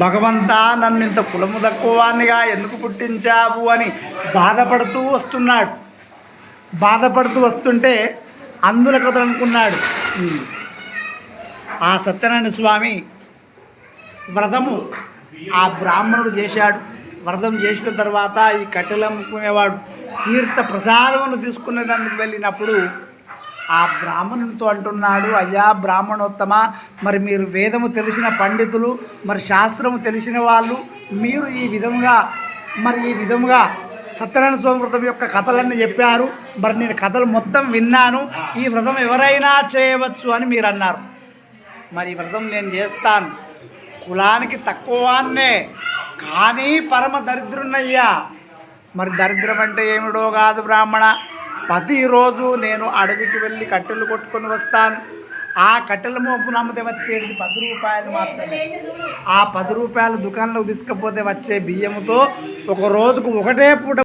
భగవంతా నన్ను ఇంత కులము తక్కువవానిగా ఎందుకు పుట్టించావు అని బాధపడుతూ వస్తున్నాడు. బాధపడుతూ వస్తుంటే అందుల కదలనుకున్నాడు. ఆ సత్యనారాయణ స్వామి వ్రతము ఆ బ్రాహ్మణుడు చేశాడు. వ్రతం చేసిన తర్వాత ఈ కట్టెలు అమ్ముకునేవాడు తీర్థ ప్రసాదమును తీసుకునేందుకు వెళ్ళినప్పుడు ఆ బ్రాహ్మణునితో అంటున్నాడు, అయ్యా బ్రాహ్మణోత్తమ, మరి మీరు వేదము తెలిసిన పండితులు, మరి శాస్త్రము తెలిసిన వాళ్ళు, మీరు ఈ విధముగా సత్యనారాయణ స్వామి వ్రతం యొక్క కథలన్నీ చెప్పారు. మరి నేను కథలు మొత్తం విన్నాను. ఈ వ్రతం ఎవరైనా చేయవచ్చు అని మీరు అన్నారు. మరి ఈ వ్రతం నేను చేస్తాను. కులానికి తక్కువనే కానీ పరమ దరిద్రున్నయ్యా. మరి దరిద్రం అంటే ఏమిటో కాదు బ్రాహ్మణ. ప్రతిరోజు నేను అడవికి వెళ్ళి కట్టెలు కొట్టుకొని వస్తాను. ఆ కట్టెల మోపును అమ్మితే వచ్చేది 10 రూపాయలు మాత్రమే. ఆ 10 రూపాయలు దుకాణంలోకి తీసుకపోతే వచ్చే బియ్యముతో ఒక రోజుకు ఒకటే పూట